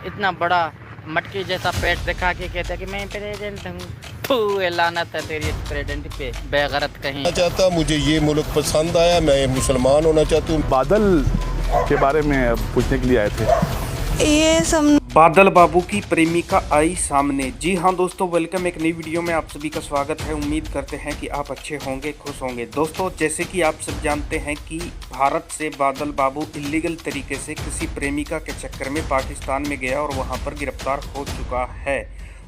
इतना बड़ा मटकी जैसा पेट दिखा के कहता है कि मैं प्रेसिडेंट हूँ। फू लानत है तेरी प्रेसिडेंट पे, बेगरत कहीं। चाहता मुझे ये मुल्क पसंद आया, मैं मुसलमान होना चाहता हूँ। बादल के बारे में पूछने के लिए आए थे। ये सब बादल बाबू की प्रेमिका आई सामने। जी हाँ दोस्तों, वेलकम एक नई वीडियो में आप सभी का स्वागत है। उम्मीद करते हैं कि आप अच्छे होंगे, खुश होंगे। दोस्तों, जैसे कि आप सब जानते हैं कि भारत से बादल बाबू इलीगल तरीके से किसी प्रेमिका के चक्कर में पाकिस्तान में गया और वहां पर गिरफ्तार हो चुका है।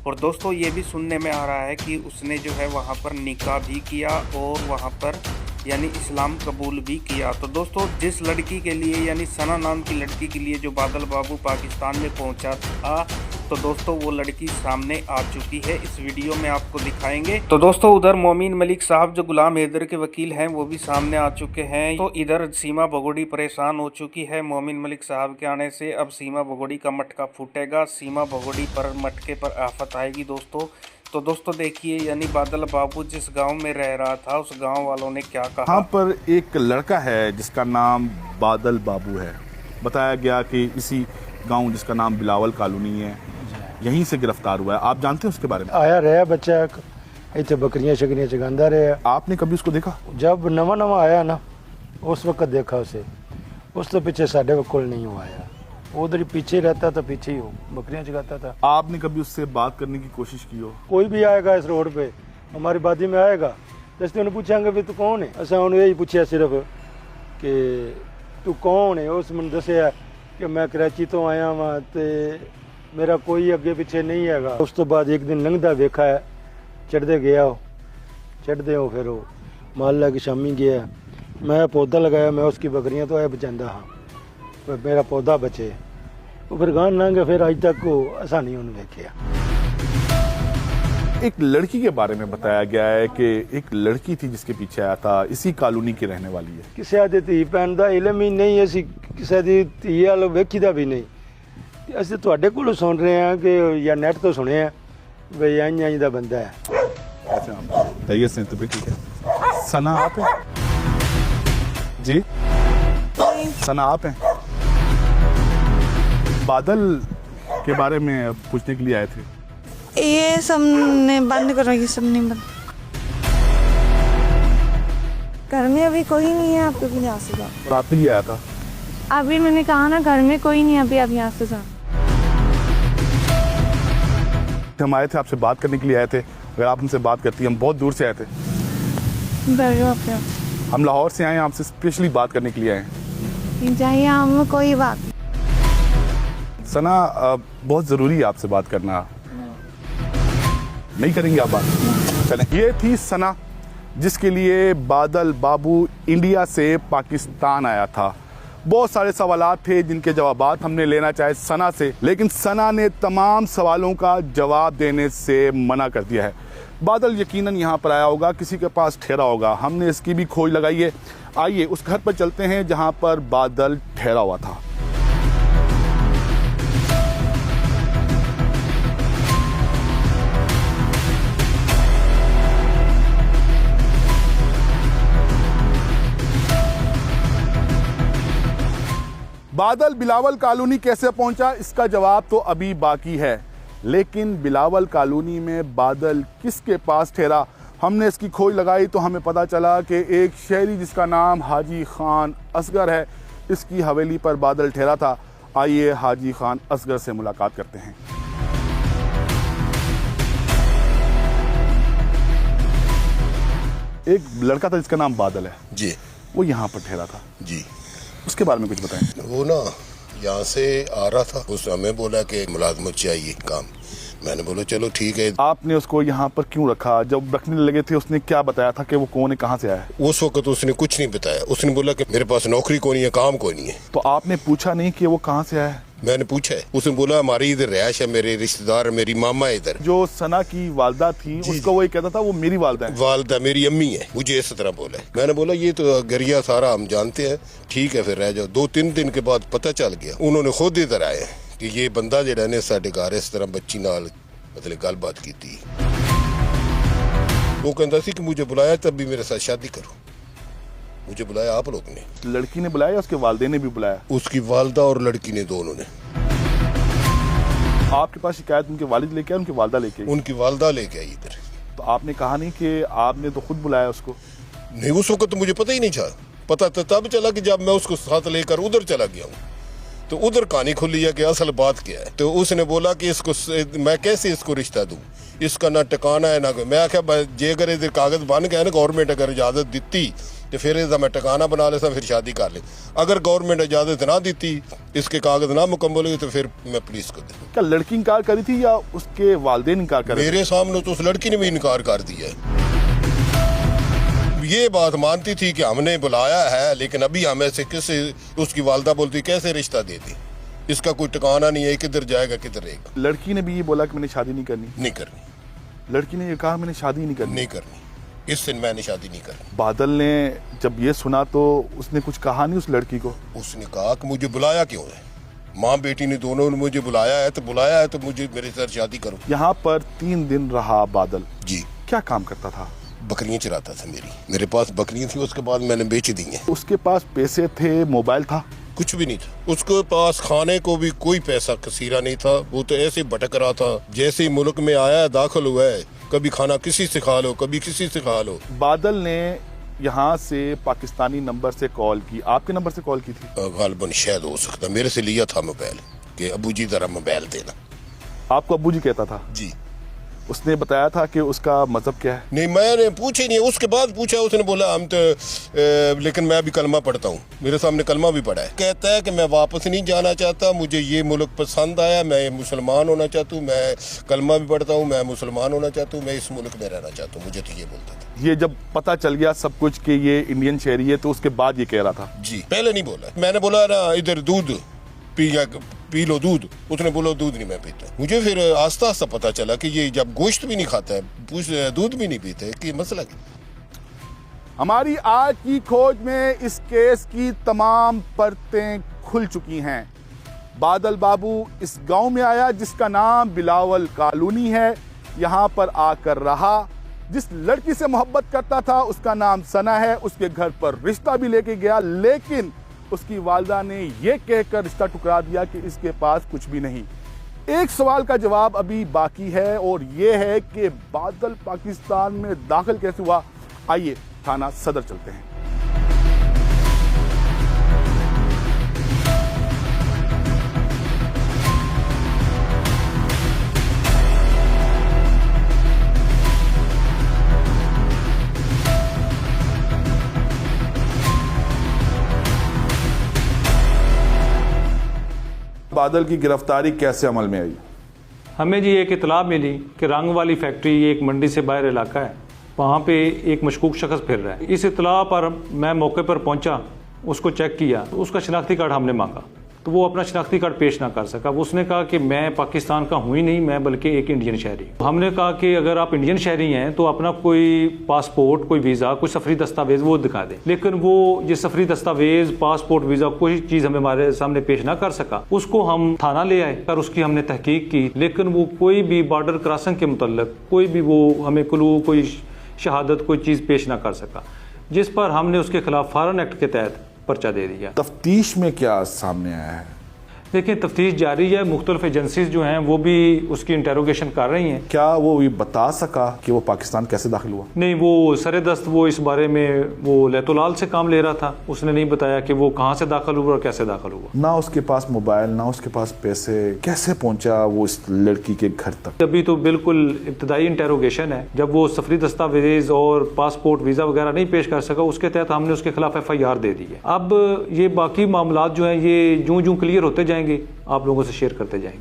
और दोस्तों, ये भी सुनने में आ रहा है कि उसने जो है वहां पर निकाह भी किया और वहां पर यानी इस्लाम कबूल भी किया। तो दोस्तों, जिस लड़की के लिए यानी सना नाम की लड़की के लिए जो बादल बाबू पाकिस्तान में पहुंचा था, तो दोस्तों वो लड़की सामने आ चुकी है। इस वीडियो में आपको दिखाएंगे। तो दोस्तों, उधर मोमिन मलिक साहब जो गुलाम हैदर के वकील हैं वो भी सामने आ चुके हैं। तो इधर सीमा भगोड़ी परेशान हो चुकी है मोमिन मलिक साहब के आने से। अब सीमा भगोड़ी का मटका फूटेगा, सीमा भगोड़ी पर मटके पर आफत आएगी दोस्तों। तो दोस्तों देखिए, यानी बादल बाबू जिस गांव में रह रहा था उस गांव वालों ने क्या कहा। यहाँ पर एक लड़का है जिसका नाम बादल बाबू है। बताया गया कि इसी गांव जिसका नाम बिलावल कॉलोनी है, यहीं से गिरफ्तार हुआ है। आप जानते हैं उसके बारे में? आया रहा बच्चा इतने बकरियां शकरियां चगांदा रहा। आपने कभी उसको देखा? जब नवा नवा आया ना उस वक्त देखा उसे, उस तो पीछे साढ़े कोल नहीं हुआ आया। उधर ही पीछे रहता था, पीछे ही हो बकरियां चगाता था। आपने कभी उससे बात करने की कोशिश की हो? कोई भी आएगा इस रोड पे हमारी बादी में आएगा, जैसे उन्हें पूछेंगे भी तू कौन है, असा उन्हें यही पूछा सिर्फ कि तू कौन है। उस मैंने दसिया कि मैं कराची तो आया वहाँ तो मेरा कोई अगे पीछे नहीं है। उस तो बाद एक दिन लंघदा देखा है, चढ़ते गया हो, चढ़ते हो फिर वो माला की शामी गया। मैं पौधा लगाया, मैं उसकी बकरियां तो है बचाता हाँ, पर मेरा पौधा बचे। वो फिर गान लंघ, फिर आज तक को असा नहीं उन्हें देखा। एक लड़की के बारे में बताया गया है कि एक लड़की थी जिसके पीछे आया था, इसी कॉलोनी की रहने वाली है। किसी आदि धी भैन का इलम ही नहीं, असी किसी की धी वाल वेखी दा भी नहीं। असं तुहाडे कोलों सुन रहे हैं कि या नेट तो सुने हैं भाई इंज दा बंदा है। अच्छा, से तो भी ठीक है। सना आप हैं जी? सना आप हैं? बादल के बारे में पूछने के लिए आए थे। ये सब ने बंद करो, ये सब नहीं बंद। घर में अभी कोई नहीं है, आपको भी यहाँ से जाओ। और आपने भी आया था? अभी मैंने कहा ना घर में कोई नहीं है, अभी आप यहाँ से जाओ। हम आए थे आपसे बात करने के लिए आए थे। अगर आप हमसे बात करती, हम बहुत दूर से आए थे। बैठो आप, हम लाहौर से आए हैं, आपसे स्पेशली बात करने के लिए आए हैं। जाइए, हम कोई बात। सना, बहुत ज़रूरी है आपसे बात करना। नहीं करेंगे आप बात? चलें। ये थी सना जिसके लिए बादल बाबू इंडिया से पाकिस्तान आया था। बहुत सारे सवालात थे जिनके जवाबात हमने लेना चाहे सना से, लेकिन सना ने तमाम सवालों का जवाब देने से मना कर दिया है। बादल यकीनन यहाँ पर आया होगा, किसी के पास ठहरा होगा। हमने इसकी भी खोज लगाई है। आइए उस घर पर चलते हैं जहाँ पर बादल ठहरा हुआ था। बादल बिलावल कॉलोनी कैसे पहुंचा, इसका जवाब तो अभी बाकी है। लेकिन बिलावल कॉलोनी में बादल किसके पास ठहरा, हमने इसकी खोज लगाई तो हमें पता चला कि एक शहरी जिसका नाम हाजी खान असगर है, इसकी हवेली पर बादल ठहरा था। आइए हाजी खान असगर से मुलाकात करते हैं। एक लड़का था जिसका नाम बादल है जी, वो यहाँ पर ठहरा था जी। उसके बारे में कुछ बताएं। वो ना यहाँ से आ रहा था, उसने हमें बोला कि मुलाजमत चाहिए काम। मैंने बोला चलो ठीक है। आपने उसको यहाँ पर क्यों रखा? जब रखने लगे थे उसने क्या बताया था कि वो कौन है, कहाँ से आया है? उस वक्त उसने कुछ नहीं बताया। उसने बोला कि मेरे पास नौकरी कोई नहीं है, काम कोई नहीं है। तो आपने पूछा नहीं कि वो कहाँ से आया है? मैंने पूछा है, उसने बोला हमारी इधर रहायश है, मेरे रिश्तेदार, मेरी मामा इधर। जो सना की वालदा थी उसको वो ये कहता था वो मेरी वालदा है। वालदा मेरी अम्मी है, मुझे इस तरह बोला है। मैंने बोला ये तो गरिया सारा हम जानते हैं, ठीक है फिर रह जाओ। 2-3 दिन के बाद पता चल गया, उन्होंने खुद इधर आए कि ये बंदा जो ने साडे घर इस तरह बच्ची नाल मतलब गलबात की थी। वो कहता सी कि मुझे बुलाया तब भी मेरे साथ शादी करो। मुझे बुलाया आप लोग ने? लड़की ने बुलाया या उसके वालदे ने भी बुलाया? उसकी वालदा और लड़की ने, दोनों ने। आपके पास शिकायत उनके वालिद लेके आए, उनकी वालदा लेके आई? उनकी वालदा लेके आई इधर। तो आपने कहा नहीं कि आपने तो खुद बुलाया उसको? नहीं, उस वक्त तो मुझे पता ही नहीं था। पता तो तब चला कि जब मैं उसको साथ लेकर उधर चला गया हूँ, तो उधर कहानी खुली है कि असल बात क्या है। तो उसने बोला कि इसको मैं कैसे इसको रिश्ता दूँ, इसका ना ठिकाना है ना कोई। मैं आख्या जे अगर इधर कागज बन गया ना, गवर्नमेंट अगर इजाजत दी तो फिर इसका मैं ठिकाना बना लेता, फिर शादी कर ले। अगर गवर्नमेंट इजाजत ना दी, इसके कागज ना मुकम्मल हुए, तो फिर मैं पुलिस को दे। क्या लड़की इनकार करी थी या उसके वालिदैन इनकार कर रहे थे? मेरे सामने तो उस लड़की ने भी इनकार कर दिया है। ये बात मानती थी कि हमने बुलाया है, लेकिन अभी हमें से किसी, उसकी वालदा बोलती कैसे रिश्ता दे दी, इसका कोई ठिकाना नहीं है, किधर जाएगा किधर रहेगा। लड़की ने भी ये बोला कि मैंने शादी नहीं करनी? नहीं करनी। लड़की ने ये कहा मैंने शादी नहीं करनी? नहीं करनी, इससे मैंने शादी नहीं करनी। बादल ने जब ये सुना तो उसने कुछ कहा नहीं उस लड़की को? उसने कहा कि मुझे बुलाया क्यों है, माँ बेटी ने दोनों ने मुझे बुलाया है तो मुझे मेरे साथ शादी करो। यहाँ पर 3 दिन रहा बादल जी। क्या काम करता था? बकरियां चराता था। मेरे पास बकरियां थी, उसके बाद मैंने बेच दी हैं। उसके पास पैसे थे, मोबाइल था? कुछ भी नहीं था उसके पास, खाने को भी कोई पैसा कसीरा नहीं था। वो तो ऐसे भटक रहा था, जैसे ही मुल्क में आया दाखिल हुआ है, कभी खाना किसी से खा लो, कभी किसी से खा लो। बादल ने यहाँ से पाकिस्तानी नंबर से कॉल की, आपके नंबर से कॉल की थी? गालबन शायद हो सकता, मेरे से लिया था मोबाइल कि अबू जी जरा मोबाइल देना। आपको अबू जी कहता था? जी। उसने बताया था कि उसका मजहब क्या है? नहीं, मैंने पूछे नहीं, उसके बाद पूछा, उसने बोला हम तो लेकिन मैं भी कलमा पढ़ता हूँ। मेरे सामने कलमा भी पढ़ा है। कहता है कि मैं वापस नहीं जाना चाहता, मुझे ये मुल्क पसंद आया, मैं मुसलमान होना चाहता हूँ, मैं कलमा भी पढ़ता हूँ, मैं मुसलमान होना चाहता हूँ, मैं इस मुल्क में रहना चाहता हूँ। मुझे तो ये बोलता था। ये जब पता चल गया सब कुछ कि ये इंडियन शहरी है, तो उसके बाद ये कह रहा था? जी। पहले नहीं बोला, मैंने बोला ना इधर दूध पी लो दूध, उसने बोला दूध नहीं मैं पीता। मुझे फिर आस्ता आस्ता पता चला कि ये जब गोश्त भी नहीं खाता है, दूध भी नहीं पीते, कि मसला क्या। हमारी आज की खोज में इस केस की तमाम परतें खुल चुकी हैं। बादल बाबू इस गांव में आया जिसका नाम बिलावल कॉलोनी है, यहां पर आकर रहा। जिस लड़की से मोहब्बत करता था उसका नाम सना है, उसके घर पर रिश्ता भी लेके गया, लेकिन उसकी वालदा ने यह कहकर रिश्ता ठुकरा दिया कि इसके पास कुछ भी नहीं। एक सवाल का जवाब अभी बाकी है, और यह है कि बादल पाकिस्तान में दाखिल कैसे हुआ। आइए थाना सदर चलते हैं। बादल की गिरफ्तारी कैसे अमल में आई? हमें जी एक इतला मिली कि रंग वाली फैक्ट्री एक मंडी से बाहर इलाका है, वहाँ पे एक मशकूक शख्स फिर रहा है। इस इतला पर मैं मौके पर पहुँचा, उसको चेक किया, उसका शनाख्ती कार्ड हमने मांगा तो वो अपना शनाख्ती कार्ड पेश ना कर सका। उसने कहा कि मैं पाकिस्तान का हूँ ही नहीं, मैं बल्कि एक इंडियन शहरी। हमने कहा कि अगर आप इंडियन शहरी हैं तो अपना कोई पासपोर्ट, कोई वीज़ा, कोई सफरी दस्तावेज वो दिखा दें। लेकिन वो ये सफरी दस्तावेज, पासपोर्ट, वीज़ा कोई चीज़ हमें हमारे सामने पेश ना कर सका। उसको हम थाना ले आए और उसकी हमने तहकीक की, लेकिन वो कोई भी बॉर्डर क्रॉसिंग के मुतल्लिक कोई भी वो हमें क्लू, कोई शहादत, कोई चीज़ पेश ना कर सका, जिस पर हमने उसके खिलाफ फॉरेन एक्ट के तहत पर्चा दे दिया। तफ्तीश में क्या सामने आया है? देखिए, तफ्तीश जारी है, मुख्तलिफ एजेंसीज जो हैं वो भी उसकी इंटेरोगेशन कर रही हैं। क्या वो ये बता सका कि वो पाकिस्तान कैसे दाखिल हुआ? नहीं, वो सरेदस्त वो इस बारे में वो लैतुलाल से काम ले रहा था, उसने नहीं बताया कि वो कहाँ से दाखिल हुआ और कैसे दाखिल हुआ। ना उसके पास मोबाइल, ना उसके पास पैसे, कैसे पहुंचा वो इस लड़की के घर तक? अभी तो बिल्कुल इब्तदाई इंटेरोगेशन है। जब वो सफरी दस्तावेज और पासपोर्ट, वीज़ा वगैरह नहीं पेश कर सका, उसके तहत हमने उसके खिलाफ FIR दे दी है। अब ये बाकी मामलात जो हैं ये जूं जूं क्लियर होते जाएंगे, आप लोगों से शेयर करते जाएंगे।